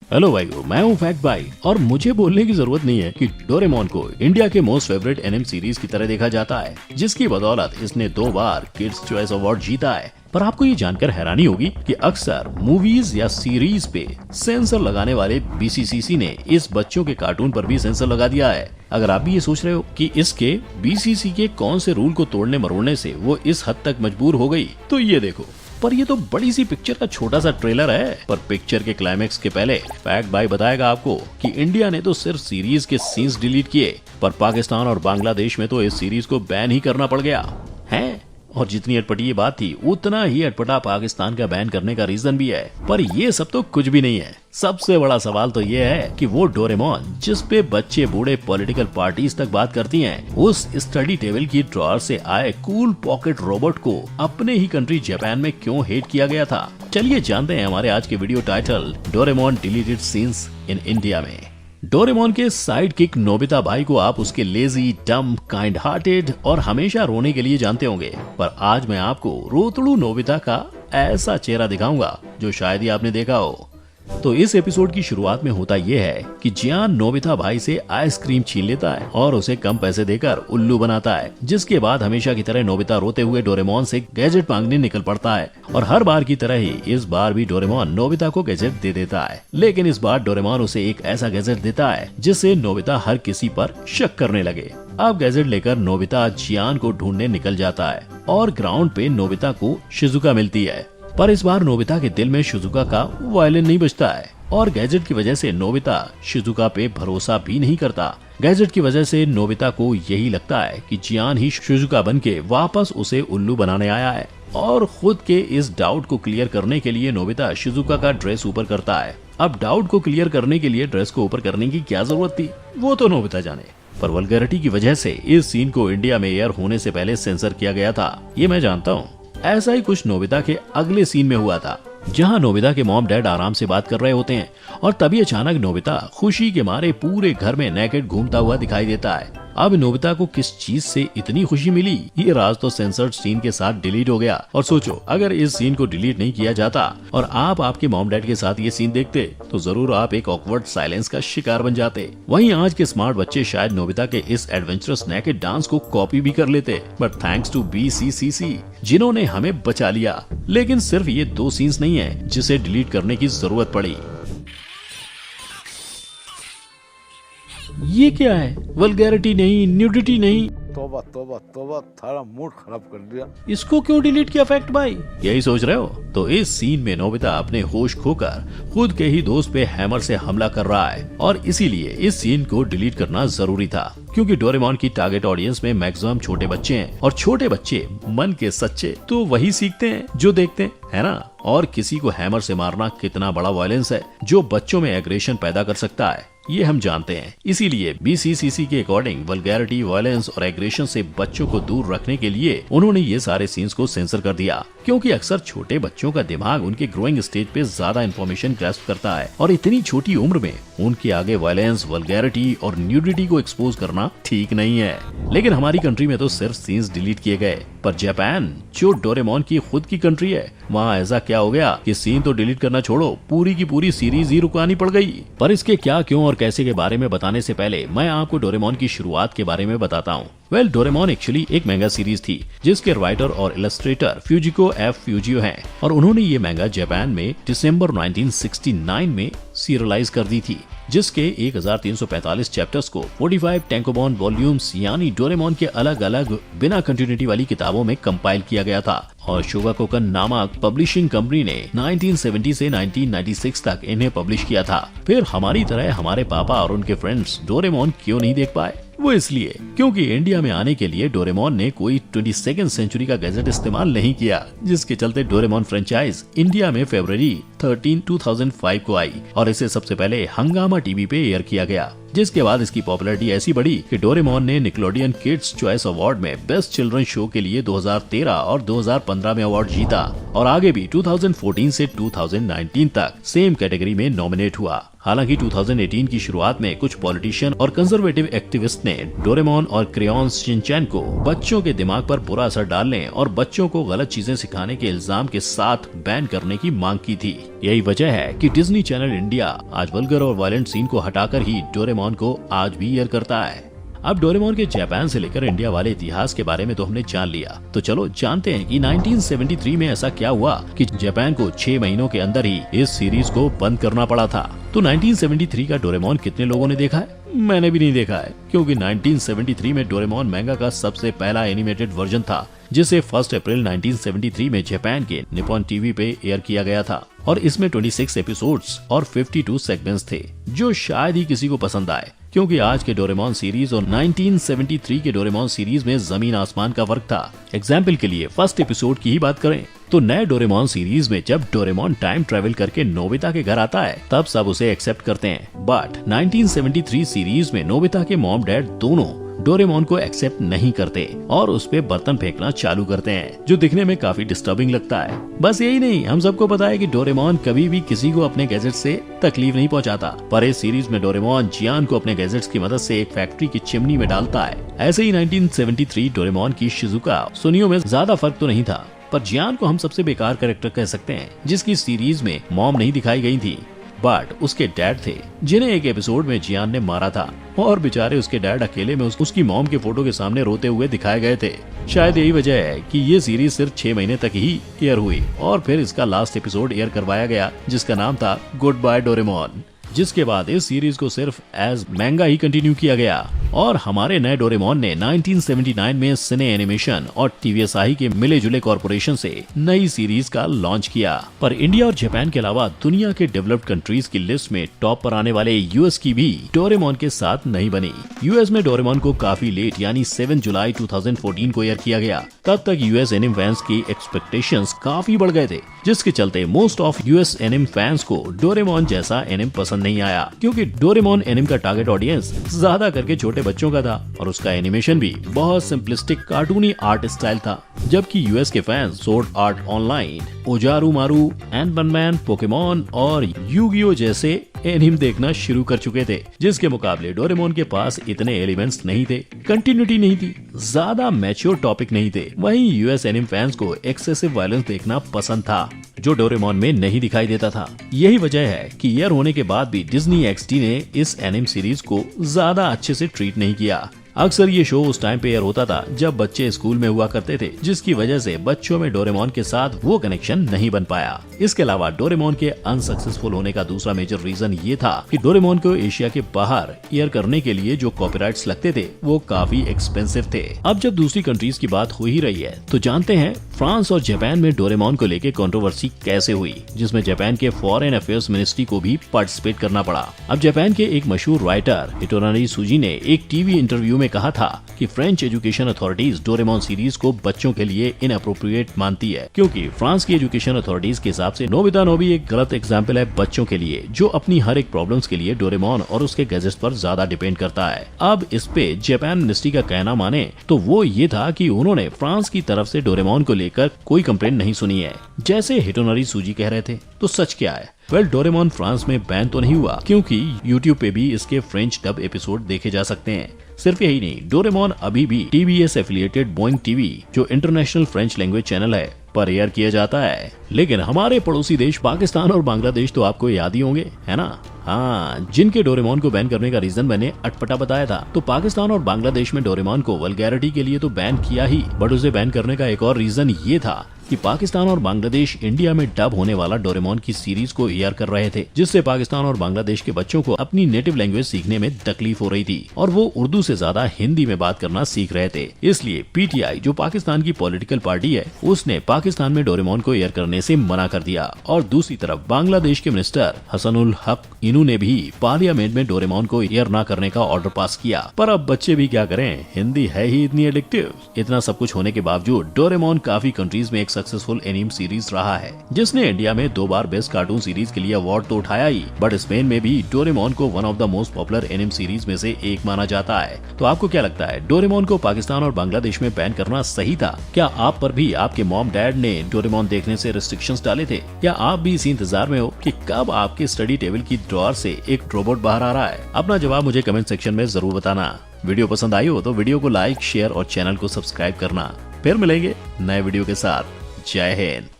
Hello भाइयों, मैं हूँ फैक्ट भाई और मुझे बोलने की जरूरत नहीं है कि डोरेमोन को इंडिया के मोस्ट फेवरेट एनिमे सीरीज की तरह देखा जाता है, जिसकी बदौलत इसने 2 बार किड्स चॉइस अवार्ड जीता है। पर आपको ये जानकर हैरानी होगी कि अक्सर मूवीज या सीरीज पे सेंसर लगाने वाले बीसीसीसी ने इस बच्चों के कार्टून पर भी सेंसर लगा दिया है। अगर आप भी ये सोच रहे हो कि इसके बीसीसी के कौन से रूल को तोड़ने मरोड़ने से वो इस हद तक मजबूर हो गई, तो ये देखो। पर ये तो बड़ी सी पिक्चर का छोटा सा ट्रेलर है। पर पिक्चर के क्लाइमेक्स के पहले फैक्ट भाई बताएगा आपको कि इंडिया ने तो सिर्फ सीरीज के सीन्स डिलीट किए, पर पाकिस्तान और बांग्लादेश में तो इस सीरीज को बैन ही करना पड़ गया है। और जितनी अटपटी ये बात थी, उतना ही अटपटा पाकिस्तान का बैन करने का रीजन भी है। पर ये सब तो कुछ भी नहीं है। सबसे बड़ा सवाल तो ये है कि वो डोरेमोन जिस पे बच्चे बूढ़े पॉलिटिकल पार्टीज तक बात करती हैं, उस स्टडी टेबल की ड्रॉअर से आए कूल पॉकेट रोबोट को अपने ही कंट्री जापान में क्यों हेट किया गया था। चलिए जानते हैं हमारे आज के video title Doraemon deleted scenes in India में। डोरेमोन के साइड किक नोबिता भाई को आप उसके लेजी, डम, काइंड हार्टेड और हमेशा रोने के लिए जानते होंगे, पर आज मैं आपको रोतड़ू नोबिता का ऐसा चेहरा दिखाऊंगा जो शायद ही आपने देखा हो। तो इस एपिसोड की शुरुआत में होता यह है कि जियान नोबिता भाई से आइसक्रीम छीन लेता है और उसे कम पैसे देकर उल्लू बनाता है, जिसके बाद हमेशा की तरह नोबिता रोते हुए डोरेमोन से गैजेट मांगने निकल पड़ता है। और हर बार की तरह ही इस बार भी डोरेमोन नोबिता को गैजेट दे देता है, लेकिन इस बार डोरेमोन उसे एक ऐसा गैजेट देता है जिससे नोबिता हर किसी पर शक करने लगे। अब गैजेट लेकर नोबिता जियान को ढूंढने निकल जाता है और ग्राउंड पे नोबिता को शिजुका मिलती है। पर इस बार नोबिता के दिल में शिजुका का वायलिन नहीं बजता है और गैजेट की वजह से नोबिता शिजुका पे भरोसा भी नहीं करता। गैजेट की वजह से नोबिता को यही लगता है कि जियान ही शिजुका बनके वापस उसे उल्लू बनाने आया है। और खुद के इस डाउट को क्लियर करने के लिए नोबिता शिजुका का ड्रेस ऊपर करता है। अब डाउट को क्लियर करने के लिए ड्रेस को ऊपर करने की क्या जरूरत थी, वो तो नोबिता जाने। पर वल्गैरिटी की वजह से इस सीन को इंडिया में एयर होने से पहले सेंसर किया गया था, ये मैं जानता हूँ। ऐसा ही कुछ नोबिता के अगले सीन में हुआ था, जहां नोबिता के मॉम डैड आराम से बात कर रहे होते हैं और तभी अचानक नोबिता खुशी के मारे पूरे घर में नेकेड घूमता हुआ दिखाई देता है। अब नोबिता को किस चीज से इतनी खुशी मिली, ये राज तो सेंसर्ड सीन के साथ डिलीट हो गया। और सोचो, अगर इस सीन को डिलीट नहीं किया जाता और आप आपके मॉम डैड के साथ ये सीन देखते, तो जरूर आप एक ऑकवर्ड साइलेंस का शिकार बन जाते। वहीं आज के स्मार्ट बच्चे शायद नोबिता के इस एडवेंचरस नेकेड डांस को कॉपी भी कर लेते, बट थैंक्स टू बीसीसीसी जिन्होंने हमें बचा लिया। लेकिन सिर्फ ये 2 सीन्स नहीं है जिसे डिलीट करने की जरूरत पड़ी। ये क्या है? वल्गैरिटी नहीं, न्यूडिटी नहीं। तोबा तोबा तोबा, थारा मूड खराब कर दिया। इसको क्यों डिलीट किया फैक्ट भाई? यही सोच रहे हो? तो इस सीन में नोबिता अपने होश खोकर खुद के ही दोस्त पे हैमर से हमला कर रहा है और इसीलिए इस सीन को डिलीट करना जरूरी था, क्योंकि डोरेमोन की टारगेट ऑडियंस में मैक्सिमम छोटे बच्चे हैं और छोटे बच्चे मन के सच्चे तो वही सीखते हैं जो देखते हैं, है ना? और किसी को हैमर से मारना कितना बड़ा वायलेंस है जो बच्चों में एग्रेशन पैदा कर सकता है, ये हम जानते हैं। इसीलिए बीसीसीसी के अकॉर्डिंग वल्गैरिटी, वायलेंस और एग्रेशन से बच्चों को दूर रखने के लिए उन्होंने ये सारे सीन्स को सेंसर कर दिया, क्योंकि अक्सर छोटे बच्चों का दिमाग उनके ग्रोइंग स्टेज पे ज्यादा इन्फॉर्मेशन ग्रैस्प करता है और इतनी छोटी उम्र में उनके आगे वायलेंस, वल्गैरिटी और न्यूडिटी को एक्सपोज करना ठीक नहीं है। लेकिन हमारी कंट्री में तो सिर्फ सीन्स डिलीट किए गए, पर जापान जो डोरेमोन की खुद की कंट्री है, वहाँ ऐसा क्या हो गया कि सीन तो डिलीट करना छोड़ो, पूरी की पूरी सीरीज ही रुकानी पड़ गई। पर इसके क्या, क्यों और कैसे के बारे में बताने से पहले मैं आपको डोरेमोन की शुरुआत के बारे में बताता हूँ। डोरेमोन एक्चुअली एक मैंगा सीरीज थी जिसके राइटर और इलस्ट्रेटर फ्यूजिको एफ फ्यूजियो हैं और उन्होंने ये मैंगा जापान में दिसंबर 1969 में सीरियलाइज कर दी थी, जिसके 1345 चैप्टर्स को 45 टैंकोबॉन वॉल्यूम्स यानी डोरेमोन के अलग अलग बिना कंटिन्यूटी वाली किताबों में कंपाइल किया गया था। और शोगाकोकन नामक पब्लिशिंग कंपनी ने 1970 से 1996 तक इन्हें पब्लिश किया था। फिर हमारी तरह हमारे पापा और उनके फ्रेंड्स डोरेमोन क्यों नहीं देख पाए? वो इसलिए क्योंकि इंडिया में आने के लिए डोरेमोन ने कोई 22वीं सेंचुरी का गैजेट इस्तेमाल नहीं किया, जिसके चलते डोरेमोन फ्रेंचाइज इंडिया में फरवरी 13, 2005 को आई और इसे सबसे पहले हंगामा टीवी पे एयर किया गया, जिसके बाद इसकी पॉपुलैरिटी ऐसी बढ़ी कि डोरेमोन ने निकलोडियन किड्स चॉइस अवार्ड में बेस्ट चिल्ड्रन शो के लिए 2013 और 2015 में अवार्ड जीता और आगे भी 2014 से 2019 तक सेम कैटेगरी में नॉमिनेट हुआ। हालांकि 2018 की शुरुआत में कुछ पॉलिटिशियन और कंजर्वेटिव एक्टिविस्ट ने डोरेमोन और क्रेयॉन शिनचैन को बच्चों के दिमाग पर बुरा असर डालने और बच्चों को गलत चीजें सिखाने के इल्जाम के साथ बैन करने की मांग की थी। यही वजह है कि डिज्नी चैनल इंडिया आज वल्गर और वायलेंट सीन को हटाकर ही डोरेमोन को आज भी एयर करता है। अब डोरेमोन के जापान से लेकर इंडिया वाले इतिहास के बारे में तो हमने जान लिया, तो चलो जानते हैं कि 1973 में ऐसा क्या हुआ कि जापान को 6 महीनों के अंदर ही इस सीरीज को बंद करना पड़ा था। तो 1973 का डोरेमोन कितने लोगों ने देखा है? मैंने भी नहीं देखा है, क्योंकि 1973 में डोरेमोन मैंगा का सबसे पहला एनिमेटेड वर्जन था, जिसे 1 अप्रैल 1973 में जापान के निप्पॉन टीवी पे एयर किया गया था और इसमें 26 एपिसोड्स और 52 सेगमेंट्स थे, जो शायद ही किसी को पसंद आए, क्योंकि आज के डोरेमोन सीरीज और 1973 के डोरेमोन सीरीज में जमीन आसमान का फर्क था। एग्जाम्पल के लिए फर्स्ट एपिसोड की ही बात करें तो नए डोरेमोन सीरीज में जब डोरेमोन टाइम ट्रेवल करके नोबिता के घर आता है तब सब उसे एक्सेप्ट करते हैं, बट 1973 सीरीज में नोबिता के मॉम डैड दोनों डोरेमोन को एक्सेप्ट नहीं करते और उस पे बर्तन फेंकना चालू करते हैं, जो दिखने में काफी डिस्टर्बिंग लगता है। बस यही नहीं, हम सबको पता है कि डोरेमोन कभी भी किसी को अपने गैजेट से तकलीफ नहीं पहुंचाता, पर इस सीरीज में डोरेमोन जियान को अपने गैजेट्स की मदद से एक फैक्ट्री की चिमनी में डालता है। ऐसे ही 1973 डोरेमोन की शिजुका सुनियो में ज्यादा फर्क तो नहीं था, पर जियान को हम सबसे बेकार कैरेक्टर कह सकते हैं, जिसकी सीरीज में मॉम नहीं दिखाई गई थी, बट उसके डैड थे, जिन्हें एक एपिसोड में जियान ने मारा था और बेचारे उसके डैड अकेले में उसकी मॉम के फोटो के सामने रोते हुए दिखाए गए थे। शायद यही वजह है कि ये सीरीज सिर्फ 6 महीने तक ही एयर हुई और फिर इसका लास्ट एपिसोड एयर करवाया गया, जिसका नाम था गुड बाय डोरेमोन, जिसके बाद इस सीरीज को सिर्फ एज मैंगा ही कंटिन्यू किया गया। और हमारे नए डोरेमोन ने 1979 में सिने एनिमेशन और टीवीएसआई के मिले जुले कॉर्पोरेशन से नई सीरीज का लॉन्च किया, पर इंडिया और जापान के अलावा दुनिया के डेवलप्ड कंट्रीज की लिस्ट में टॉप पर आने वाले यूएस की भी डोरेमोन के साथ नहीं बनी। यूएस में डोरेमोन को काफी लेट यानी 7 जुलाई 2014 को एयर किया गया। तब तक यूएस एनिम फैंस की एक्सपेक्टेशंस काफी बढ़ गए थे, जिसके चलते मोस्ट ऑफ यूएस एनिम फैंस को डोरेमोन जैसा एनिम पसंद नहीं आया, क्योंकि डोरेमोन एनिम का टारगेट ऑडियंस ज्यादा करके छोटे बच्चों का था और उसका एनिमेशन भी बहुत सिंपलिस्टिक कार्टूनी आर्ट स्टाइल था, जबकि यूएस के फैंस सोर्ड आर्ट ऑनलाइन, ओजारू मारू, एनबनमैन, पोकेमोन और यूगियो जैसे एनिम देखना शुरू कर चुके थे, जिसके मुकाबले डोरेमोन के पास इतने एलिमेंट्स नहीं थे, कंटिन्यूटी नहीं थी, ज्यादा मैच्योर टॉपिक नहीं थे। वहीं यूएस एनिम फैंस को एक्सेसिव वायलेंस देखना पसंद था, जो डोरेमोन में नहीं दिखाई देता था। यही वजह है कि एयर होने के बाद भी डिज्नी एक्सडी ने इस एनिम सीरीज को ज्यादा अच्छे से ट्रीट नहीं किया। अक्सर ये शो उस टाइम पे एयर होता था जब बच्चे स्कूल में हुआ करते थे, जिसकी वजह से बच्चों में डोरेमोन के साथ वो कनेक्शन नहीं बन पाया। इसके अलावा डोरेमोन के अनसक्सेसफुल होने का दूसरा मेजर रीजन ये था कि डोरेमोन को एशिया के बाहर एयर करने के लिए जो कॉपीराइट्स लगते थे वो काफी एक्सपेंसिव थे। अब जब दूसरी कंट्रीज की बात हो ही रही है तो जानते हैं फ्रांस और जापान में डोरेमोन को लेकर कंट्रोवर्सी कैसे हुई, जिसमें जापान के फॉरेन अफेयर्स मिनिस्ट्री को भी पार्टिसिपेट करना पड़ा। अब जापान के एक मशहूर राइटर हिटोनारी सुजी ने एक टीवी इंटरव्यू में कहा था कि French education authorities Doraemon series को बच्चों के लिए इनअप्रोप्रिएट मानती है, क्योंकि फ्रांस की एजुकेशन अथॉरिटीज के हिसाब से नोबिता नोबी एक गलत एग्जाम्पल है बच्चों के लिए, जो अपनी हर एक प्रॉब्लम्स के लिए डोरेमोन और उसके गैजेट्स पर ज्यादा डिपेंड करता है। अब इस पे जापान मिनिस्ट्री का कहना माने तो वो ये था कि उन्होंने फ्रांस की तरफ से डोरेमोन को लेकर कोई कंप्लेंट नहीं सुनी है, जैसे हिटोनारी सूजी कह रहे थे। तो सच क्या है? डोरेमोन फ्रांस में बैन तो नहीं हुआ, क्योंकि यूट्यूब पे भी इसके फ्रेंच डब एपिसोड देखे जा सकते हैं। सिर्फ यही नहीं, डोरेमोन अभी भी टीबीएस एफिलिएटेड बोइंग टीवी, जो इंटरनेशनल फ्रेंच लैंग्वेज चैनल है, पर एयर किया जाता है। लेकिन हमारे पड़ोसी देश पाकिस्तान और बांग्लादेश तो आपको याद ही होंगे, है ना? हाँ, जिनके डोरेमोन को बैन करने का रीजन मैंने अटपटा बताया था। तो पाकिस्तान और बांग्लादेश में डोरेमोन को वल्गैरिटी के लिए तो बैन किया ही, बट उसे बैन करने का एक और रीजन ये था कि पाकिस्तान और बांग्लादेश इंडिया में डब होने वाला डोरेमोन की सीरीज को एयर कर रहे थे, जिससे पाकिस्तान और बांग्लादेश के बच्चों को अपनी नेटिव लैंग्वेज सीखने में तकलीफ हो रही थी और वो उर्दू से ज्यादा हिंदी में बात करना सीख रहे थे। इसलिए पीटीआई, जो पाकिस्तान की पॉलिटिकल पार्टी है, उसने पाकिस्तान में डोरेमोन को एयर करने से मना कर दिया। और दूसरी तरफ बांग्लादेश के मिनिस्टर हसनुल हक इनू ने भी पार्लियामेंट में डोरेमोन को एयर न करने का ऑर्डर पास किया। पर अब बच्चे भी क्या करें, हिंदी है ही इतनी एडिक्टिव। इतना सब कुछ होने के बावजूद डोरेमोन काफी कंट्रीज में एक सक्सेसफुल एनीम सीरीज रहा है, जिसने इंडिया में 2 बार बेस्ट कार्टून सीरीज के लिए अवार्ड तो उठाया ही, बट स्पेन में भी डोरेमोन को one of the most popular anime series में से एक माना जाता है। तो आपको क्या लगता है, डोरेमोन को पाकिस्तान और बांग्लादेश में बैन करना सही था? क्या आप पर भी आपके मॉम डैड ने डोरेमोन देखने से रिस्ट्रिक्शंस डाले थे, या आप भी इसी इंतजार में हो कि कब आपके स्टडी टेबल की ड्रॉअर से एक रोबोट बाहर आ रहा है? अपना जवाब मुझे कमेंट सेक्शन में जरूर बताना। वीडियो पसंद आई हो तो वीडियो को लाइक, शेयर और चैनल को सब्सक्राइब करना। फिर मिलेंगे नए वीडियो के साथ। जय हिंद।